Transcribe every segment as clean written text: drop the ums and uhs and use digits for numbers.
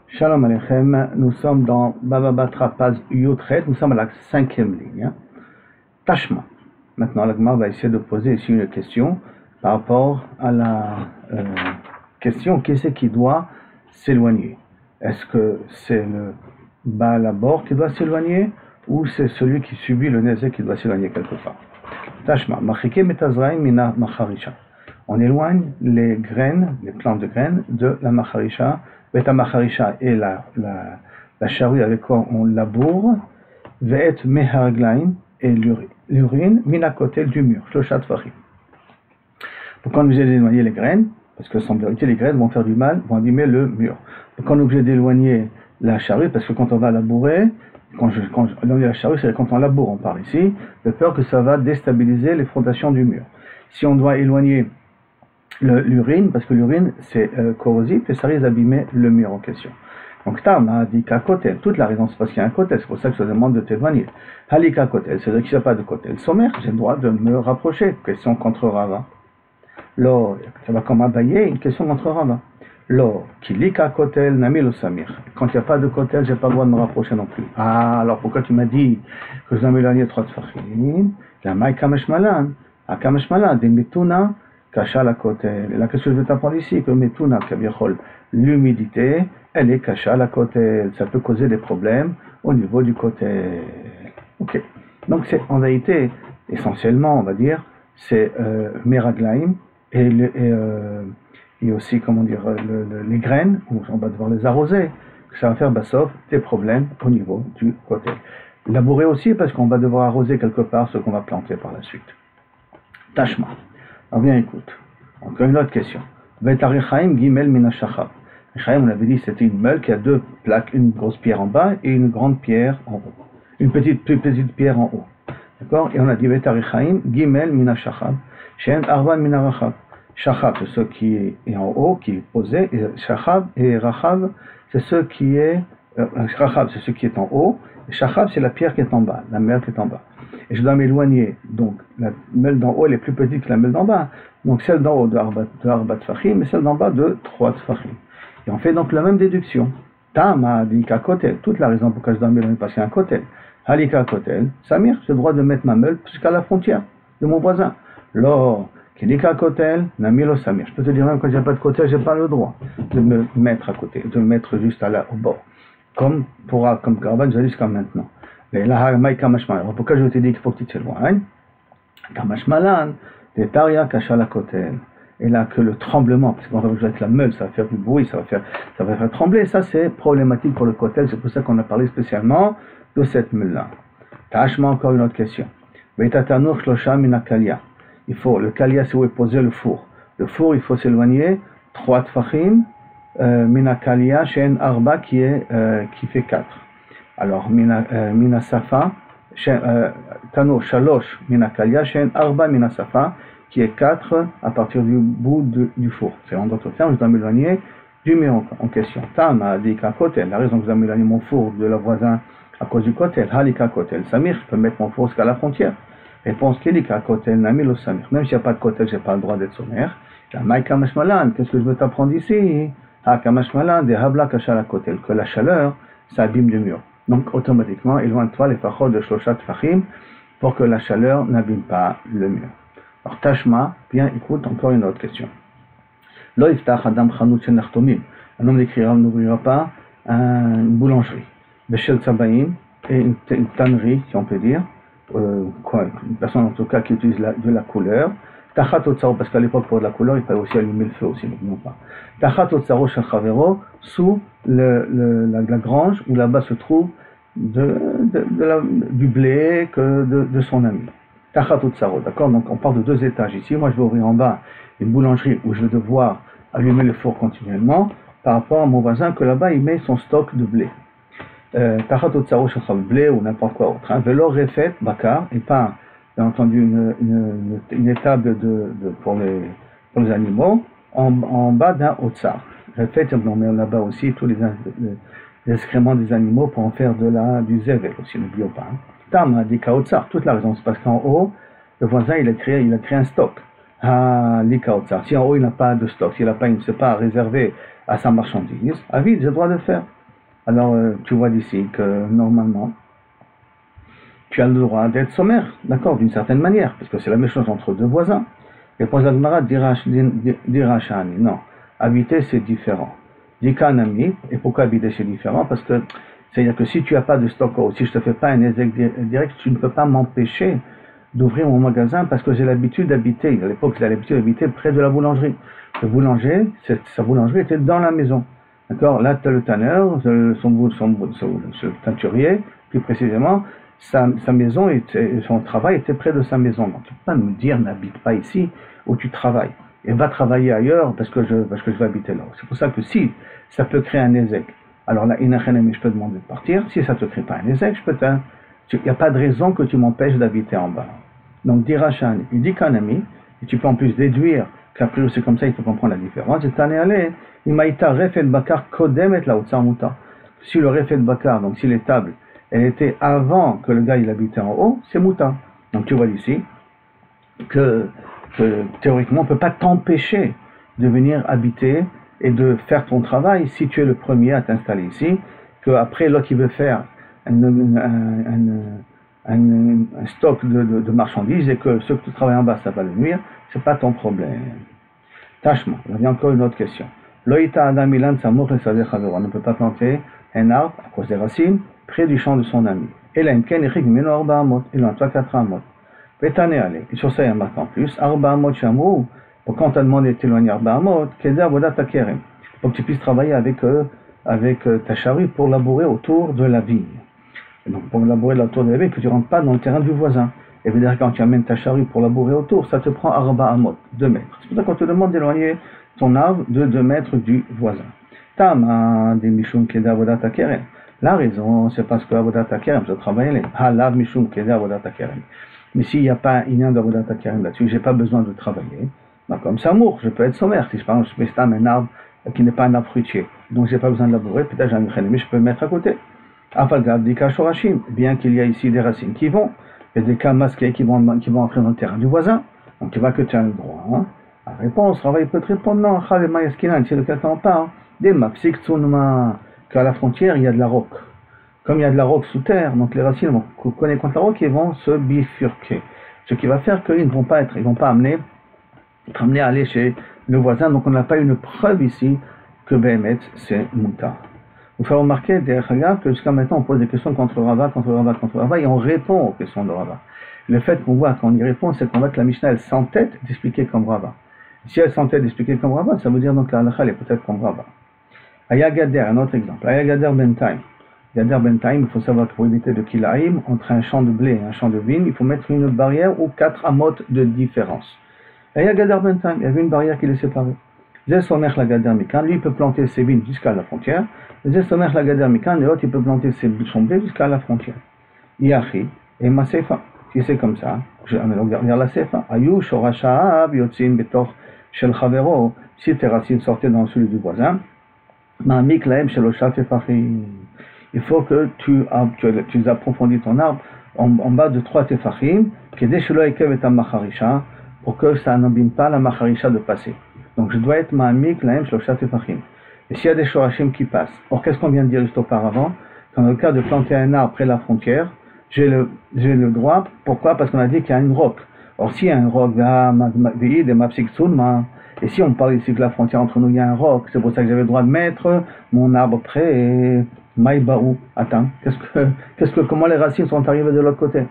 Shalom Aleichem, nous sommes dans Baba Batra Paz Yotret, nous sommes à la 5e ligne. Tashma. Maintenant, l'Agma va essayer de poser ici une question par rapport à la question qui c'est qui doit s'éloigner. Est-ce que c'est le Baal Abor qui doit s'éloigner ou c'est celui qui subit le Nézek qui doit s'éloigner quelque part? Tashma. Machike metazraim mina macharisha. On éloigne les graines, les plantes de graines de la macharisha. Beta macharisha est la charrue avec quoi on laboure. Ve'et meharaglaim et l'urine mina kotel du mur. Shloshat fachim. Pourquoi on est obligé d'éloigner les graines? Parce que sans vérité, les graines vont faire du mal, vont abîmer le mur. Pourquoi on est obligé d'éloigner la charrue? Parce que quand on va labourer, quand on éloigne la charrue, c'est quand on laboure, on parle ici, de peur que ça va déstabiliser les fondations du mur. Si on doit éloigner l'urine, parce que l'urine c'est corrosif et ça risque d'abîmer le mur en question. Donc Tam a dit qu'à kotel, toute la raison c'est parce qu'il y a un kotel, c'est pour ça que je te demande de t'éloigner. Halika kotel, c'est-à-dire qu'il n'y a pas de kotel sommaire, j'ai le droit de me rapprocher. Question contre Rava. Lo, ça va comme abayer, une question contre Rava. Lo, kilika kotel namil samir. Quand il n'y a pas de kotel, j'ai pas le droit de me rapprocher non plus. Ah, alors pourquoi tu m'as dit que je dois m'éloigner 3 tfachim? La maï kameshmalan, a kameshmalan, des mituna. Kasha la kotel. Et là, qu'est-ce que je vais t'apprendre ici? Que metuna, l'humidité, elle est kasha la kotel. Ça peut causer des problèmes au niveau du kotel. Ok. Donc, c'est en vérité, essentiellement, on va dire, c'est meraglaim et aussi, comment dire, les graines, où on va devoir les arroser. Ça va faire bassof des problèmes au niveau du kotel. Labourer aussi, parce qu'on va devoir arroser quelque part ce qu'on va planter par la suite. Tashma. Alors bien écoute, encore une autre question. Vetarichaim gimel minashachab. Rechaim, on avait dit c'était une meule qui a 2 plaques, une grosse pierre en bas et une grande pierre en haut. Une petite pierre en haut. D'accord? Et on a dit Vetarichaim gimel minashachab. Shen arban minarachab. Shachab, c'est ce qui est en haut, qui est posé. Et shachab et rachav, c'est ce qui est. Rachav, c'est ce qui est en haut. Et shachab, c'est la pierre qui est en bas, la meule qui est en bas. Et je dois m'éloigner. Donc, la meule d'en haut, elle est plus petite que la meule d'en bas. Donc, celle d'en haut de Arba Tfachim et celle d'en bas de 3 Tfachim. Et on fait donc la même déduction. Tama Halika Kotel. Toute la raison pourquoi je dois m'éloigner, parce qu'il y a un Kotel. Halika Kotel. Samir, j'ai le droit de mettre ma meule jusqu'à la frontière de mon voisin. Lors, Halika Kotel, Namilo Samir. Je peux te dire même quand il n'y a pas de Kotel, j'ai pas le droit de me mettre à côté, de me mettre juste au bord. Comme Garban, j'ai dit jusqu'à maintenant. Et là, pourquoi je t'ai dit qu'il faut que tu t'éloignes? Kamashmalan, des taria kasha la kotel. Et là, que le tremblement, parce qu'on va jouer avec la meule, ça va faire du bruit, ça va faire trembler. Ça, c'est problématique pour le kotel. C'est pour ça qu'on a parlé spécialement de cette meule-là. Tashma, encore une autre question. Vetatanur shlosha minakalia. Il faut, le kalia, c'est où est posé le four. Le four, il faut s'éloigner 3 tfachim, minakalia, shen arba, qui fait 4. Alors, mina safa, tano shalosh mina kalia, shen arba mina safa, qui est 4 à partir du bout du four. C'est en d'autres termes, je dois m'éloigner du mur en question. Tam a dit qu'à kotel, la raison que je dois m'éloigner mon four de la voisin à cause du kotel, halika kotel, samir, je peux mettre mon four jusqu'à la frontière. Réponse kelika kotel, namilo samir. Même s'il n'y a pas de kotel, j'ai pas le droit d'être sommaire. La maïka mashmalan, qu'est-ce que je veux t'apprendre ici? Ha kamashmalan, de habla kasha kotel, que la chaleur, ça abîme le mur. Donc, automatiquement, éloigne-toi les fachos de Shloshat Fachim pour que la chaleur n'abîme pas le mur. Alors, Tashma, bien, écoute, encore une autre question. Lo iftach adam chanut shenachtomim. Un homme n'ouvrira pas une boulangerie. Beshel tzabaim, et une tannerie, si on peut dire. Une personne, en tout cas, qui utilise de la couleur. Tachat otsaro, parce qu'à l'époque, pour de la couleur, il fallait aussi allumer le feu aussi, n'oublions pas. Tachat otsaro shel chavero, sous la grange où là-bas se trouve du blé de son ami. Tachat otsaro, d'accord? Donc on parle de 2 étages ici. Moi, je vais ouvrir en bas une boulangerie où je vais devoir allumer le four continuellement par rapport à mon voisin que là-bas, il met son stock de blé. Tachat otsaro shel chavero, blé ou n'importe quoi autre. Velo refet bakar, et pas bien entendu une étable pour les animaux en bas d'un otsar. Refet, on met là-bas aussi tous les excréments des animaux pour en faire du zével aussi, n'oublions pas. Tam a dit kaotsar, toute la raison, c'est parce qu'en haut, le voisin il a créé un stock. Ah, li kaotsar. Si en haut il n'a pas de stock, s'il n'a pas, il ne sait pas réserver à sa marchandise, à vide, j'ai le droit de faire. Alors, tu vois d'ici que normalement, tu as le droit d'être sommaire, d'accord, d'une certaine manière, parce que c'est la même chose entre deux voisins. Et pour Zagmara, dirachani, non, habiter c'est différent. Dikanami, et pourquoi habiter c'est différent? Parce que c'est-à-dire que si tu n'as pas de stock, ou si je ne te fais pas un ézec direct, tu ne peux pas m'empêcher d'ouvrir mon magasin parce que j'ai l'habitude d'habiter. À l'époque, j'ai l'habitude d'habiter près de la boulangerie. Le boulanger, sa boulangerie était dans la maison. D'accord? Là, tu as le tanneur, son teinturier, plus précisément, sa maison, son travail était près de sa maison. Donc, tu ne peux pas me dire n'habite pas ici où tu travailles. Et va travailler ailleurs parce que je vais habiter là. C'est pour ça que si ça peut créer un ézec, alors là, je peux demander de partir. Si ça ne te crée pas un ézec, il n'y a pas de raison que tu m'empêches d'habiter en bas. Donc, dirachan, il dit qu'un ami, et tu peux en plus déduire qu'après c'est comme ça, il faut comprendre la différence. Et t'en es allé, il m'a été refait de bakar kodem et la muta. Si le refait de bakar, donc si les tables, elle était avant que le gars il habitait en haut, c'est muta. Donc tu vois ici que théoriquement on ne peut pas t'empêcher de venir habiter et de faire ton travail si tu es le premier à t'installer ici, qu'après l'autre qui veut faire un stock de marchandises et que ceux qui travaillent en bas ça va le nuire, c'est pas ton problème. Tâchement, il y a encore une autre question. Loïta Adam Milan Samour et Sadeh Chavero, on ne peut pas planter un arbre à cause des racines près du champ de son ami. Et là, Imken Eric Mino Arba Amot, il en a 4 Amot. Pétane allez, et sur ça il y a marqué en plus, Arba Amot Chamou, pour quand on t'a demandé de t'éloigner Arba Amot, Keda Avodat Takerem, pour que tu puisses travailler avec ta charrue pour labourer autour de la vigne. Et donc pour labourer autour de la vigne, que tu ne rentres pas dans le terrain du voisin. Et bien quand tu amènes ta charrue pour labourer autour, ça te prend Arba Amot, 2 mètres. C'est pour ça qu'on te demande d'éloigner ton arbre de 2 mètres du voisin. Tama de Mishum Keda Avodat Takerem. La raison, c'est parce que Avodat Takerem, je travaille, Halav Mishum Keda Avodat Takerem. Mais s'il n'y a pas un Inyan d'Avodat Takerem là-dessus, je n'ai pas besoin de travailler. Bah, comme ça, je peux être sommaire. Si je parle, je mets un arbre qui n'est pas un arbre fruitier, donc je n'ai pas besoin de labourer, peut-être j'ai un michelin, mais je peux le mettre à côté. Afalgad, des Shorashim, bien qu'il y a ici des racines qui vont, et des cas masqués qui vont entrer dans le terrain du voisin, donc tu vois que tu as le droit. Hein. La réponse, il peut te répondre non, c'est lequel t'en parle, des mapsik tsunma, qu'à la frontière il y a de la roque. Comme il y a de la roque sous terre, donc les racines vont connaître contre la roque et vont se bifurquer. Ce qui va faire qu'ils ne vont pas amener à aller chez le voisin, donc on n'a pas une preuve ici que Behemet c'est Mouta. Il faut remarquer d'ailleurs que jusqu'à maintenant on pose des questions contre Rava, et on répond aux questions de Rava. Le fait qu'on voit quand on y répond, c'est qu'on voit que la Mishnah elle s'entête d'expliquer comme Rava. Si elle s'entête d'expliquer comme Rava, ça veut dire donc la halakha elle est peut-être comme Rava. Aya Gader, un autre exemple. Aya Gader Bentaim. Gader Bentaim, il faut savoir que pour éviter de Kilaïm, entre un champ de blé et un champ de vigne, il faut mettre une barrière ou 4 amotes de différence. Aya Gader Bentaim, il y avait une barrière qui les séparait. Zesomer la Gader Mikan, lui il peut planter ses vignes jusqu'à la frontière. Zesomer la Gader Mikan, et l'autre il peut planter ses blé jusqu'à la frontière. Yachi et Masefa. Si c'est comme ça, regarde la Sefa. Ayu Shorashaab Yotzin Betor Shel Chavero, si tes racines sortaient dans celui du voisin, Ma'amik Laem Shelosha Tefachim. Il faut que tu approfondis ton arbre en bas de 3 Tefachim, Kedei Shelo Ekev et Macharisha, pour que ça n'abîme pas la Macharisha de passer. Donc je dois être Ma'amik Laem Shelosha Tefachim. Et s'il y a des Shorashim qui passent, or qu'est-ce qu'on vient de dire juste auparavant? Dans le cas de planter un arbre près de la frontière, j'ai le droit, pourquoi? Parce qu'on a dit qu'il y a une roque. Or s'il y a une roque, et si on parle ici que la frontière entre nous, il y a un roc, c'est pour ça que j'avais le droit de mettre mon arbre près et Maïbaou. Attends, comment les racines sont arrivées de l'autre côté?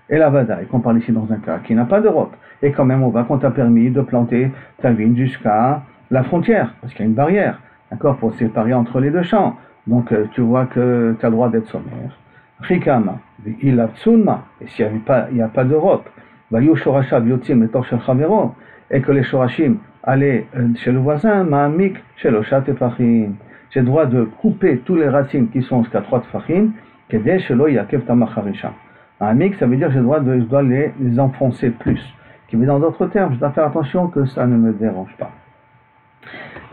Et la vadaï, qu'on parle ici dans un cas qui n'a pas de roc. Et quand même, on va qu'on t'a permis de planter ta vigne jusqu'à la frontière, parce qu'il y a une barrière, d'accord, pour séparer entre les deux champs. Donc tu vois que tu as le droit d'être sommaire. Rikama, il a tsunma, et s'il n'y a pas de roc, Vayu Shorasha, Biotzim, et Torshel Chavero, et que les Shorashim allaient chez le voisin, Ma'amik, chez le Shat Tefachim. J'ai le droit de couper toutes les racines qui sont jusqu'à 3 Tefachim, Kedei Shelo Yakev Tamacharisha. Ma'amik, ça veut dire que je dois les enfoncer plus. Qui veut dans d'autres termes, je dois faire attention que ça ne me dérange pas.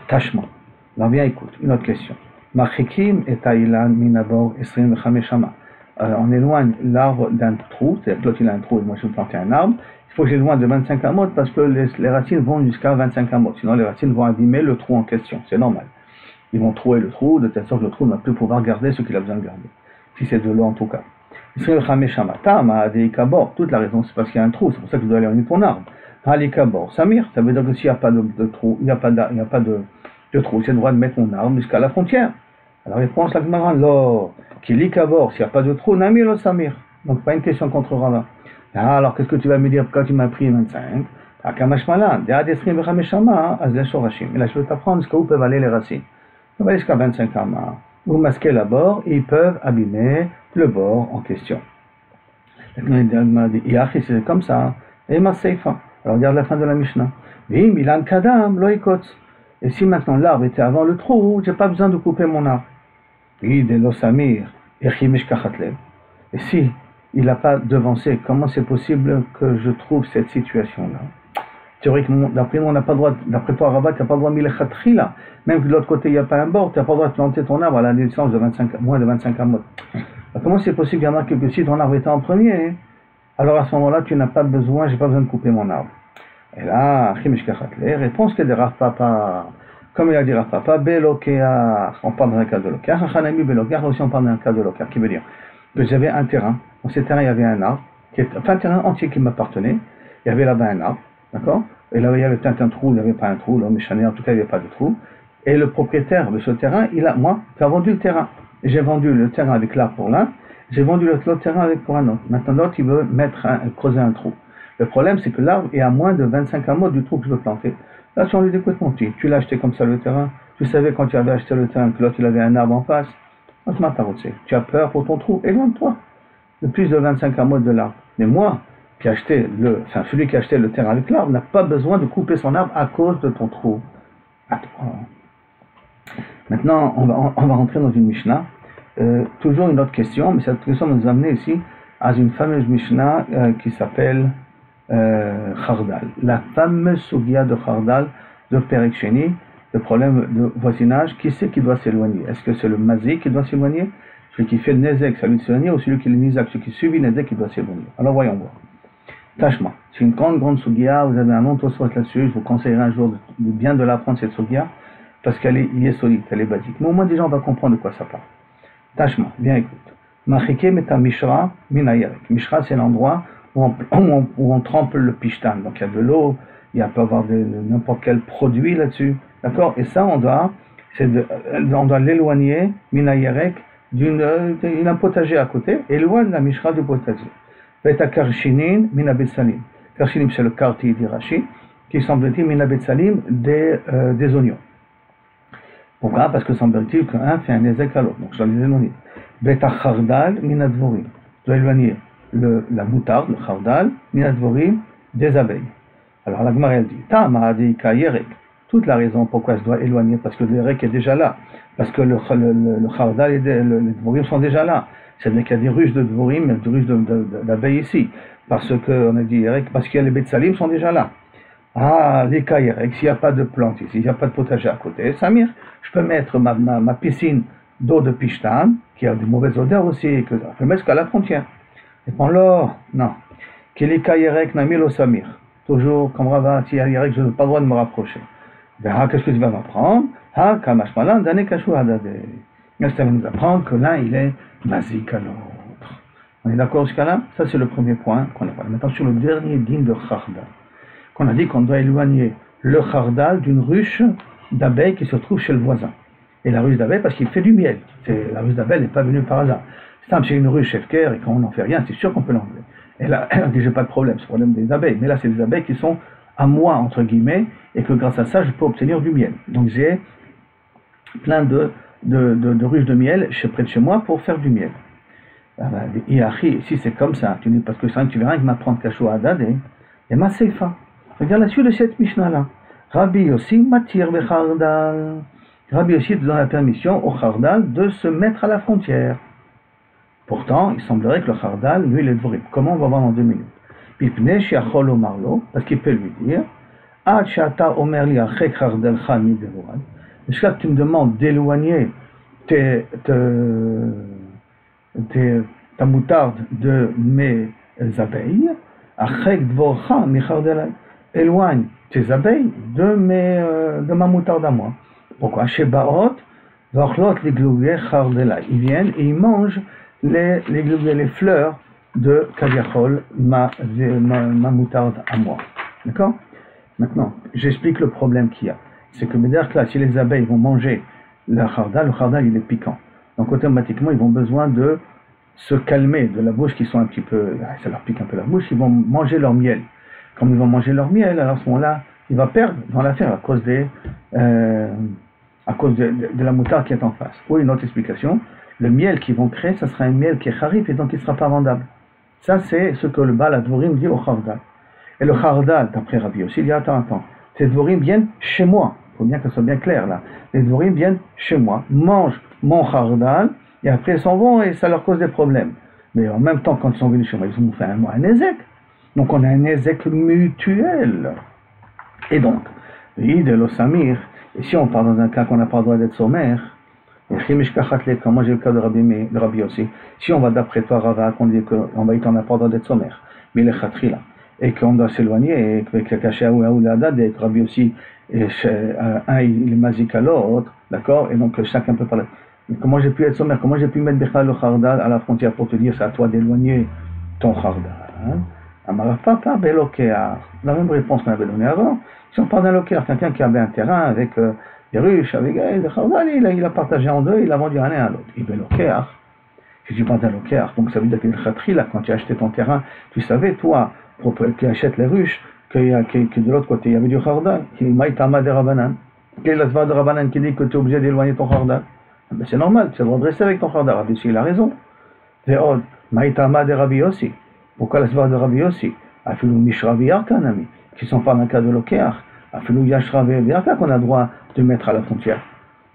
Tâchement. Alors bien écoute, une autre question. Machikim et Taïlan Minabor Esrim Chameshama. On éloigne l'arbre d'un trou, c'est-à-dire que l'autre il a un trou et moi je veux planter un arbre. Il faut que j'éloigne de 25 amotes parce que les racines vont jusqu'à 25 amotes. Sinon les racines vont abîmer le trou en question, c'est normal. Ils vont trouer le trou, de telle sorte que le trou ne va plus pouvoir garder ce qu'il a besoin de garder. Si c'est de l'eau en tout cas. Toute la raison, c'est parce qu'il y a un trou, c'est pour ça que tu dois éloigner ton arbre. Halikabor, Samir, ça veut dire que s'il n'y a pas de trou, il n'y a pas de trou, c'est le droit de mettre mon arbre jusqu'à la frontière. Alors réponse la Gemara, lo, Kilikabor, s'il n'y a pas de trou, Nami lo Samir. Donc pas une question contre Rava. Alors qu'est-ce que tu vas me dire quand tu m'as pris 25? Akamashmalan, et là je vais t'apprendre jusqu'à où peuvent aller les racines. On va aller jusqu'à 25 amas. Vous masquez la bord et ils peuvent abîmer le bord en question. C'est comme ça. Et ma seifa. Alors regarde la fin de la Mishnah. Milan kadam loikot. Et si maintenant l'arbre était avant le trou, j'ai pas besoin de couper mon arbre. Et si il n'a pas devancé, comment c'est possible que je trouve cette situation-là? Théoriquement, d'après nous, on n'a pas le droit, d'après toi, Rabat, tu n'as pas le droit de milchatri là. Même que de l'autre côté, il n'y a pas un bord, tu n'as pas le droit de planter ton arbre à la distance de moins de 25 amot. Comment c'est possible, il y en a que si ton arbre était en premier, alors à ce moment-là, tu n'as pas besoin, j'ai pas besoin de couper mon arbre. Et là, réponse que de Rav Papa, comme il a dit Rav Papa, Belokea, on parle d'un cas de Lokea, Hachanami Belokea, aussi on parle d'un cas de Lokea, qui veut dire que j'avais un terrain, dans ce terrain il y avait un arbre, enfin un terrain entier qui m'appartenait, il y avait là-bas un arbre, d'accord? Et là il y avait peut-être un trou, il n'y avait pas un trou, là, mais en tout cas il n'y avait pas de trou, et le propriétaire de ce terrain, moi, qui a vendu le terrain, et j'ai vendu le terrain avec l'arbre pour l'un, j'ai vendu l'autre terrain avec pour un autre. Maintenant l'autre il veut creuser un trou. Le problème, c'est que l'arbre est à moins de 25 amots du trou que je veux planter. Là, tu en lui dis, écoute, mon petit, tu l'as acheté comme ça le terrain. Tu savais quand tu avais acheté le terrain que l'autre, il avait un arbre en face. Tu as peur pour ton trou, éloigne-toi. De plus de 25 amots de l'arbre. Mais moi, celui qui a acheté le terrain avec l'arbre, n'a pas besoin de couper son arbre à cause de ton trou. Maintenant, on va rentrer dans une Mishnah. Toujours une autre question, mais cette question nous amène ici à une fameuse Mishnah qui s'appelle Khardal. La fameuse Sugia de Khardal de Perek Sheni, le problème de voisinage, qui c'est qui doit s'éloigner? Est-ce que c'est le Mazik qui doit s'éloigner? Celui qui fait le Nezek, ça lui s'éloigner, ou celui qui est le Nizak, celui qui subit le Nezek, qui doit s'éloigner? Alors voyons voir. Tâche-moi. C'est une grande Sugia, vous avez un long tosfot là-dessus, je vous conseillerais un jour de bien de l'apprendre cette Sugia, parce qu'elle est solide, elle est basique. Mais au moins déjà on va comprendre de quoi ça parle. Tâche-moi, bien écoute. Machike meta mishra minayarek. Mishra c'est l'endroit où on trempe le pishtan. Donc il y a de l'eau, il peut y avoir n'importe quel produit là-dessus. D'accord? Et ça on doit l'éloigner, minayarek, d'un potager à côté, éloigne la mishra du potager. Veta karshinin minabetsalim. Karshinim c'est le karti d'Irachi, qui semble-t-il minabetsalim des oignons. Pourquoi? Parce que semble-t-il qu'un fait un ezek à l'autre. Donc je dois les éloigner. Veta chardal minadvorim. Je dois éloigner la moutarde, le chardal, minadvorim, des abeilles. Alors la Gemara elle dit, Ta'amadi kayerek. Toute la raison pourquoi je dois éloigner, parce que le yerek est déjà là. Parce que le chardal et les dvorim sont déjà là. C'est-à-dire qu'il y a des ruches de dvorim, des ruches d'abeilles ici. Parce qu'on a dit yerek, parce que les betsalim sont déjà là. Les kayerek, s'il n'y a pas de plantes ici, s'il n'y a pas de potager à côté, Samir, je peux mettre ma piscine d'eau de pishtan, qui a des mauvaises odeurs aussi, que je peux mettre jusqu'à la frontière. Et prends l'or, non. Kelika yerek namilo samir. Toujours, comme Rava, si yerek, je n'ai pas le droit de me rapprocher. Qu'est-ce que tu vas m'apprendre? Kamashmalan, dane kashu hadade. Ça va nous apprendre que l'un, il est mazik à l'autre. On est d'accord jusqu'à là? Ça, c'est le premier point qu'on a parlé. Maintenant, sur le dernier din de Khardal, qu'on a dit qu'on doit éloigner le Khardal d'une ruche d'abeilles qui se trouve chez le voisin. Et la ruche d'abeilles, parce qu'il fait du miel. La ruche d'abeilles n'est pas venue par hasard. C'est une ruche Efker, et quand on n'en fait rien, c'est sûr qu'on peut l'enlever. Et là, on dit, j'ai pas de problème, c'est le problème des abeilles. Mais là, c'est des abeilles qui sont à moi, entre guillemets, et que grâce à ça, je peux obtenir du miel. Donc j'ai plein de ruches de miel près de chez moi pour faire du miel. Si c'est comme ça, tu dis, parce que ça, tu verras que m'apprendre Kachou Hadad et ma Seifa. Regarde la suite de cette Mishnah-là. Rabbi Yossi matir bechardal. Rabbi Yossi donne la permission au Khardal de se mettre à la frontière. Pourtant, il semblerait que le Khardal, lui, il est dvorim. Comment on va voir dans 2 minutes? Pipne shiachol omarlo, parce qu'il peut lui dire, Ad shata omer li achek Khardalcha mi devoran. Jusqu'à que tu me demandes d'éloigner ta moutarde de mes abeilles, achek dvorcha mi Khardalai. Éloigne tes abeilles de ma moutarde à moi. Pourquoi? Chez Baot, Ils viennent et ils mangent les fleurs de Kaviachol, ma moutarde à moi. D'accord? Maintenant, j'explique le problème qu'il y a. C'est que, là, si les abeilles vont manger le khardal il est piquant. Donc, automatiquement, ils ont besoin de se calmer de la bouche, qui sont un petit peu, ça leur pique un peu la bouche, ils vont manger leur miel. Comme ils vont manger leur miel, alors à ce moment-là, ils vont la faire à cause de la moutarde qui est en face. Ou une autre explication, le miel qu'ils vont créer, ça sera un miel qui est kharif et donc il ne sera pas vendable. Ça, c'est ce que le Baal Advorim dit au khardal. Et le khardal, d'après Rabbi Yossi, il dit attends, ces dvorim viennent chez moi. Il faut bien que ce soit bien clair là. Les dvorim viennent chez moi, mangent mon khardal, et après ils s'en vont et ça leur cause des problèmes. Mais en même temps, quand ils sont venus chez moi, ils ont fait un ézek. Donc on a un ézek mutuel. Et donc, et si on part dans un cas qu'on n'a pas le droit d'être sommaire, comme moi j'ai le cas de Rabbi Yossi, si on va d'après toi, Rava, qu'on dit qu'on va on n'a pas le droit d'être sommaire, mais il est khatri là, et qu'on doit s'éloigner, et que caché à Ouladad, et que Rabbi Yossi, un il est magique à l'autre, d'accord, et donc chacun peut parler. Mais comment j'ai pu être sommaire, comment j'ai pu mettre Bechal le khardal à la frontière pour te dire c'est à toi d'éloigner ton khardal, Amarafata belokear, la même réponse qu'on avait donnée avant. Si on parle d'un lokear, quelqu'un qui avait un terrain avec des ruches, avec des khardal, il a partagé en deux, il a vendu un à l'autre. Et belokear, si tu parles d'un lokear, donc ça veut dire que le khatri, là, quand tu as acheté ton terrain, tu savais, toi, qui achète les ruches, que de l'autre côté, il y avait du khardal, qui est maïtama de rabanan. Quelle est la zvah de rabanan qui dit que tu es obligé d'éloigner ton khardal? Ben c'est normal, tu as le droit de rester avec ton khardal. Rabbi Yossi, il a raison. C'est od, maïtama de Rabbi Yossi. Pourquoi la svara de Rabbi Yossi? Afilou Mishra v'Yarka, nami, qui sont pas dans le cas de Lokeach. Afilou Yashra v'Yarka qu'on a le droit de mettre à la frontière.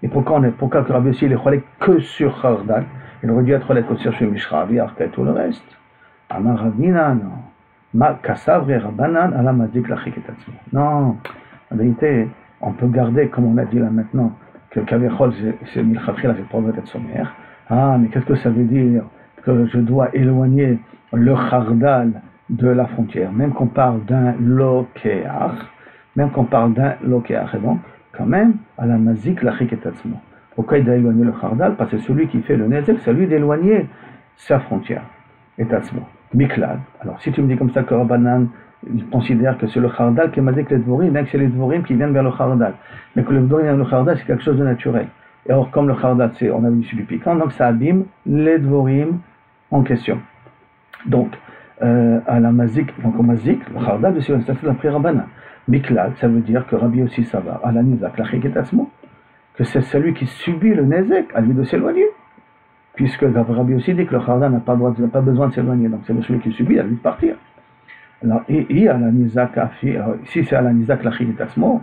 Et pourquoi que Rabbi Yossi il est relais que sur Khardal? Il aurait dû être relais que sur Mishra v'Yarka et tout le reste. Amar Ravina, non. Ma Kasavre Rabbanan ala Mazik lachik et atzmo. Non, en vérité, on peut garder, comme on a dit là maintenant, que Kavechol c'est Milchatchila, c'est pour être sommaire. Ah, mais qu'est-ce que ça veut dire? Que je dois éloigner le khardal de la frontière, même qu'on parle d'un lokeach, et donc, quand même, à la mazik lachik et atzmo. Pourquoi il doit éloigner le khardal? Parce que celui qui fait le nezek, c'est lui d'éloigner sa frontière, et atzmo. Miklal. Alors, si tu me dis comme ça que Rabbanan, il considère que c'est le khardal qui m'a dit que les dvorim, même que c'est les dvorim qui viennent vers le khardal, mais que le dvorim vers le khardal, c'est quelque chose de naturel. Et or, comme le khardal, on a vu du piquant, donc ça abîme les dvorim en question. Donc, à la mazik, donc au mazik, le khardal, c'est l'après Rabbanan. Miklal, ça veut dire que Rabbi Yossi Savar, à la nizak, la chiketasmo, que c'est celui qui subit le nezek, à lui de s'éloigner. Puisque Rabbi Yossi dit que le khardal n'a pas besoin de s'éloigner, donc c'est celui qui subit, à lui de partir. Alors, et à la nizak, si c'est à la nizak, la chiketasmo,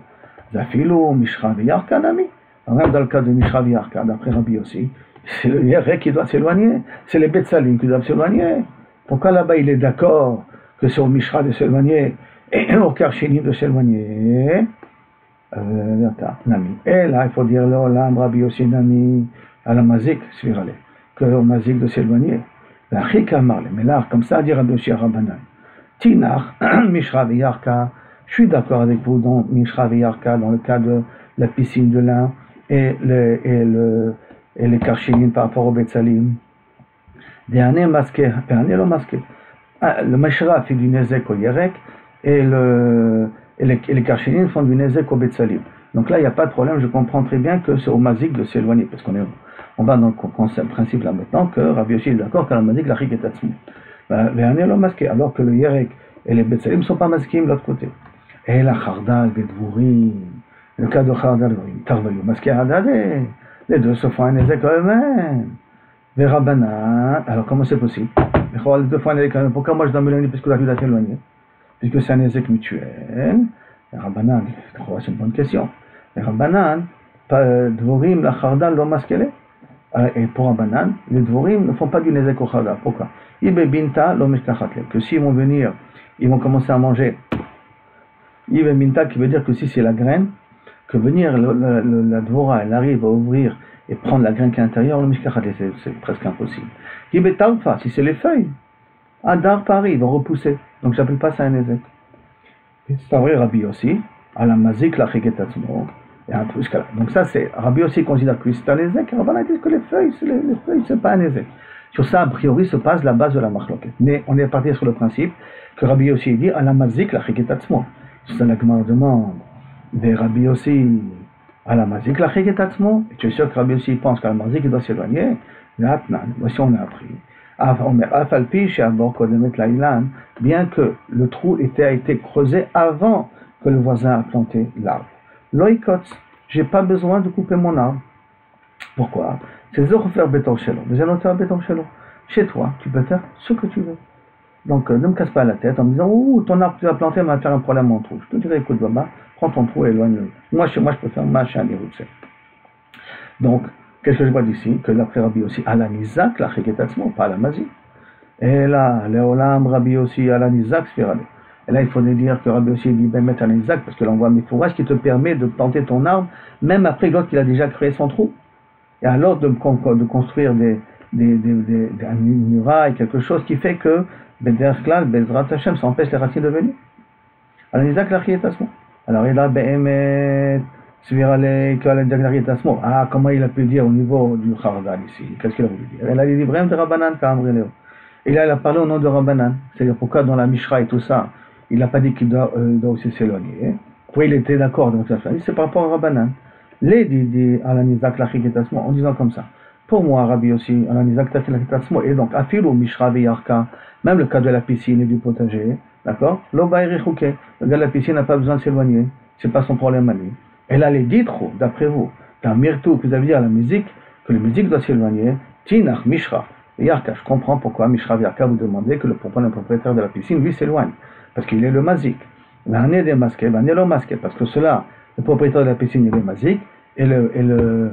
zafilo, mishra v'yarka nami. Même dans le cas de mishra v'yarka, d'après Rabbi Yossi, c'est le Yerek qui doit s'éloigner, c'est les Betsalim qui doivent s'éloigner. Pourquoi là-bas il est d'accord que c'est au Mishra de s'éloigner et au Karchini de s'éloigner? Nami. Et là, il faut dire l'Olam, Rabbi Yossi Nami, à la Mazik, que au Mazik de s'éloigner. La Chikamar, mais là, comme ça, dit Rabbi Yossi Rabbanan. Tinach, Mishra v'Yarka, je suis d'accord avec vous dans Mishra v'Yarka, dans le cas de la piscine de lin et les Karchinim par rapport au Betsalim. Des années masquées, le Meshra fait du Nezek au Yerek et les Karchinim font du Nezek au Betsalim. Donc là, il n'y a pas de problème, je comprends très bien que c'est au Mazik de s'éloigner, parce on va dans le principe là maintenant que Rabbi Yossi est d'accord qu'à la Mazik, la Chik est Atzmo. Des années masquées, alors que le Yerek et les Betsalim ne sont pas masqués de l'autre côté. Et la Khardal, Bedvourim, le cas de Khardal, Tarvayu, masqué Hadadé. Les deux se font un Nezek eux-mêmes. Les Rabbanan, alors comment c'est possible? Les deux font un Nezek eux-mêmes. Pourquoi moi je dois m'éloigner puisque la vie doit s'éloigner? Puisque c'est un Nezek mutuel. Les Rabbanan, c'est une bonne question. Les Rabbanan, Dvorim, la Khardal, l'ont masqué. Et pour Rabbanan, les Dvorim ne font pas du Nezek au Khardal. Pourquoi? Ibe Binta, l'homme que s'ils vont venir, ils vont commencer à manger. Ibe Binta, qui veut dire que si c'est la graine, que venir la Dvora, elle arrive à ouvrir et prendre la graine qui est à l'intérieur, c'est presque impossible. Talfa, si c'est les feuilles, Adar Paris, ils vont repousser. Donc j'appelle pas ça un Nezek. C'est vrai Rabbi Yossi, à la Mazik la Chiketatzmo, Et un truc, jusqu'à là. Donc ça, c'est Rabbi aussi considère que c'est un ézek, et Rabbanan dit que les feuilles, c'est pas un ézek. Sur ça, a priori, se passe la base de la marloquette. Mais on est parti sur le principe que Rabbi aussi dit à la mazik la chiketatzmo. C'est ça la Gemara demande. Mais Rabbi aussi à la mazik la chiketatzmo. Et tu es sûr que Rabbi aussi pense qu'à la mazik il doit s'éloigner. Voici on a appris. Bien que le trou a été creusé avant que le voisin a planté l'arbre. Loïkotz, j'ai pas besoin de couper mon arbre. Pourquoi? C'est Zohfer Betor Shelo. Chez toi, tu peux faire ce que tu veux. Donc, ne me casse pas la tête en me disant, ouh, ton arbre que tu as planté va faire un problème en trou. Je te dirais, écoute, Baba, prends ton trou et éloigne-le. Moi, chez moi, je peux faire machin et route. Donc, qu'est-ce que je vois d'ici? Que d'après Rabbi aussi, à la Nizak, la Cheketatzmo, pas à la Mazi. Et là, Léolam, Rabbi aussi, à la Nizak, Sfirale. Et là, il faudrait dire que Rabbi aussi dit, ben, mettre à la Nizak, parce que là, on voit un Mefourash qui te permet de planter ton arbre, même après l'autre qu'il a déjà créé son trou. Et alors de construire une muraille, quelque chose qui fait que Bederklal, Bezrat Hashem, ça empêche les racines de venir. Alors, Nizak, la Cheketatzmo. Alors, il a Behemet, ah, comment il a pu dire au niveau du Khardal ici? Qu'est-ce qu'il a voulu dire? Il a dit Ibrahim de Rabbanan, et là, il a parlé au nom de Rabbanan. C'est-à-dire pourquoi dans la Mishra et tout ça, il n'a pas dit qu'il doit aussi s'éloigner. Pourquoi il était d'accord avec ça? C'est par rapport à Rabbanan. Les dit à la Nizak Lachigetasmo en disant comme ça. Pour moi, Rabbi aussi, à la Nizak Lachigetasmo, et donc, Afilo Mishra Veyarka, même le cas de la piscine et du potager, d'accord? L'Obaïrichouke, le gars de la piscine n'a pas besoin de s'éloigner. C'est pas son problème à lui. Et là, les ditro, d'après vous, dans Mirtou, que vous avez dit à la musique, que la musique doit s'éloigner, Tinach, Mishra, Yarka, je comprends pourquoi Mishra Yarka vous demandez que le propriétaire de la piscine, lui, s'éloigne. Parce qu'il est le mazik. L'année des masqués, l'année le masqué, parce que cela, le propriétaire de la piscine, il est mazik, et le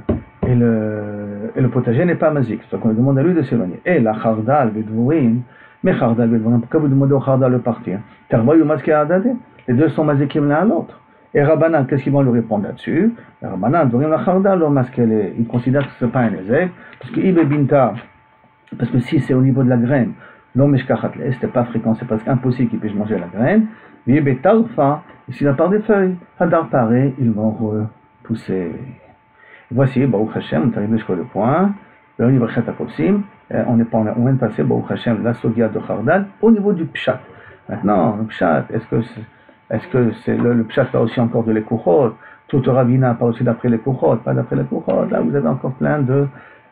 potager n'est pas mazik. Donc on lui demande à lui de s'éloigner. Et la Khardal, Bedvourin, mais Khardal, Bedvourin, pourquoi vous demandez au Khardal de partir? Car moi, masqué à Adadé, les deux sont mazikim l'un à l'autre. Et Rabbanan, qu'est-ce qu'ils vont lui répondre là-dessus? Rabbanan, il considère que ce n'est pas un ézek, parce que si c'est au niveau de la graine, l'homme c'est pas fréquent, c'est presque impossible qu'il puisse manger la graine. Et s'il a part des feuilles, Hadar paré, ils vont repousser. Voici, Baruch Hashem, on est arrivé jusqu'au point. On vient de passer, Baruch Hashem, la Sogia de Khardal, au niveau du Pshat. Maintenant, le Pshat, est-ce que c'est le Pshat pas aussi encore de l'Ekuchot? Tout le Ravina pas aussi d'après l'Ekuchot, pas d'après l'Ekuchot. Là, vous avez encore plein de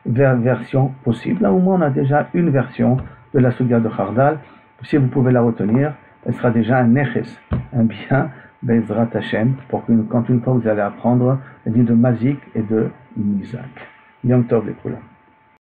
versions possibles. Là, au moins, on a déjà une version de la Sugia de Khardal. Si vous pouvez la retenir, elle sera déjà un Neches, un bien, Bezrat Hashem, pour que quand une fois vous allez apprendre les dit de Mazik et de Nizak. Yom Tov les couleurs.